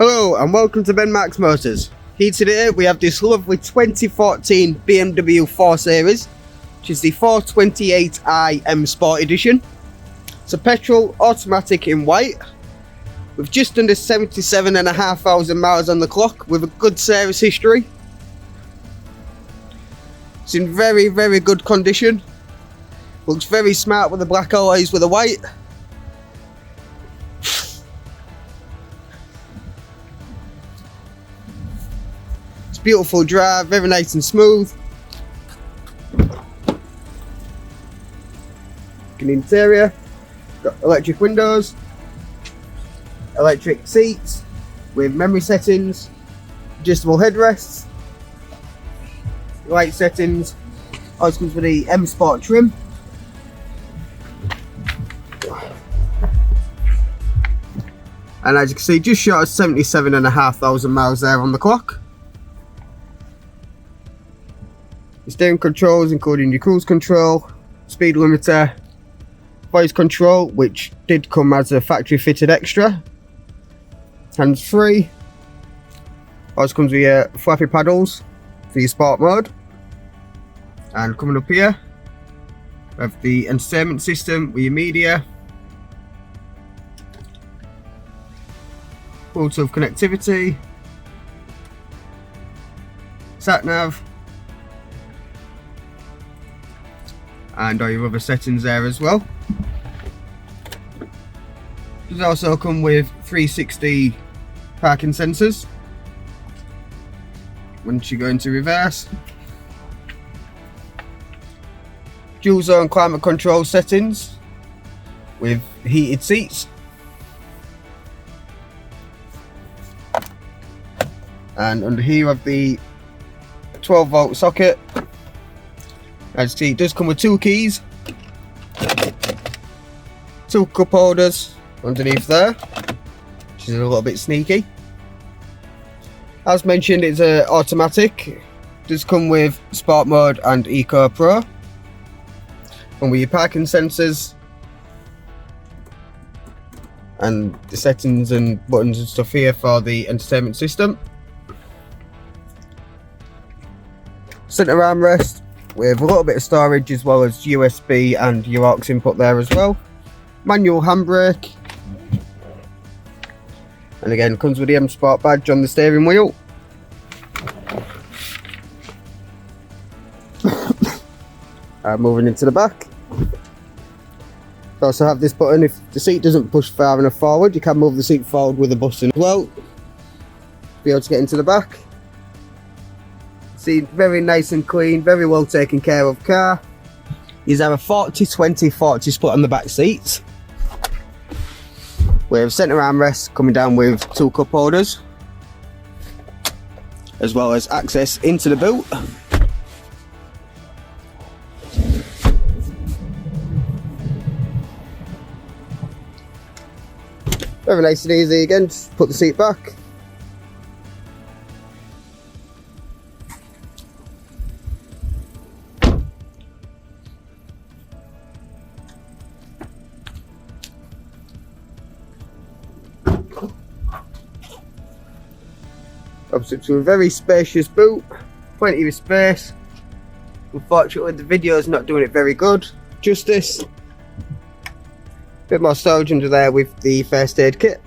Hello and welcome to Ben Max Motors. Here today we have this lovely 2014 BMW 4 Series, which is the 428i M Sport Edition. It's a petrol automatic in white with just under 77,500 miles on the clock with a good service history. It's in very good condition. Looks very smart with the black alloys with the white. Beautiful drive, very nice and smooth. An interior, got electric windows, electric seats with memory settings, adjustable headrests, light settings. Also comes with the M Sport trim. And as you can see, just short of 77,500 miles there on the clock. The steering controls including your cruise control, speed limiter, voice control, which did come as a factory fitted extra, hands free. Also comes with your flappy paddles for your sport mode. And coming up here we have the entertainment system with your media, Bluetooth connectivity, sat nav, and all your other settings there as well. Does also come with 360 parking sensors once you go into reverse. Dual zone climate control settings with heated seats. And under here you have the 12-volt socket. As you see, it does come with two keys, two cup holders underneath there, which is a little bit sneaky. As mentioned, it's automatic. It does come with Sport Mode and Eco Pro. And with your parking sensors and the settings and buttons and stuff here for the entertainment system. Centre armrest with a little bit of storage as well as USB and your aux input there as well. Manual handbrake. And again, comes with the M Sport badge on the steering wheel. Moving into the back. You also have this button. If the seat doesn't push far enough forward, you can move the seat forward with a button as well. Be able to get into the back. See, very nice and clean, very well taken care of car. You have a 40-20-40 split on the back seats. We have centre armrests coming down with two cup holders, as well as access into the boot. Very nice and easy again, just put the seat back. Obviously to a very spacious boot, plenty of space. Unfortunately the video is not doing it very good justice. Bit more storage under there with the first aid kit.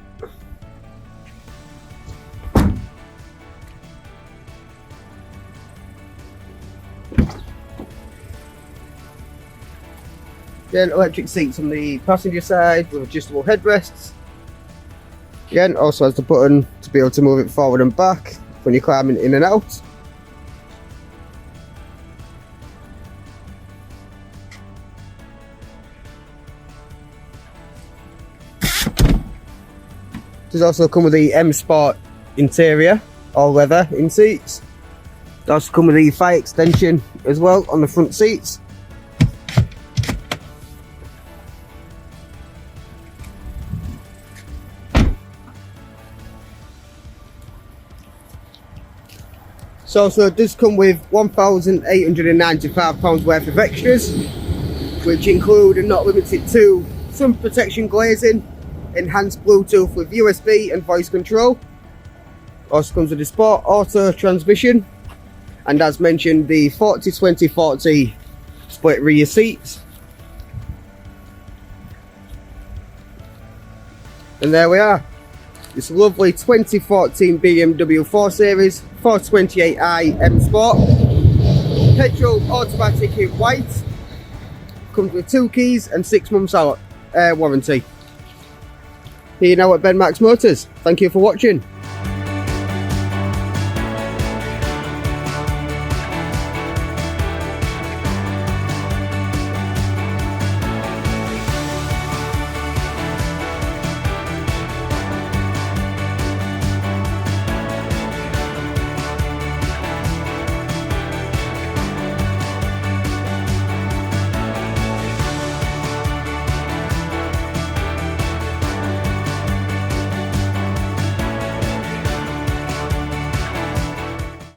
Again, electric seats on the passenger side with adjustable headrests. Again, also has the button to be able to move it forward and back when you're climbing in and out. Does also come with the M Sport interior, all leather in seats. Does also come with the fire extension as well on the front seats. So it does come with £1,895 worth of extras, which include and not limited to some protection glazing, enhanced Bluetooth with USB and voice control, Also comes with the Sport Auto transmission, and as mentioned, the 40-20-40 split rear seats. And there we are. This lovely 2014 BMW 4 Series 428i M Sport. Petrol automatic in white. Comes with 2 keys and 6 months warranty. Here now at Ben Max Motors. Thank you for watching.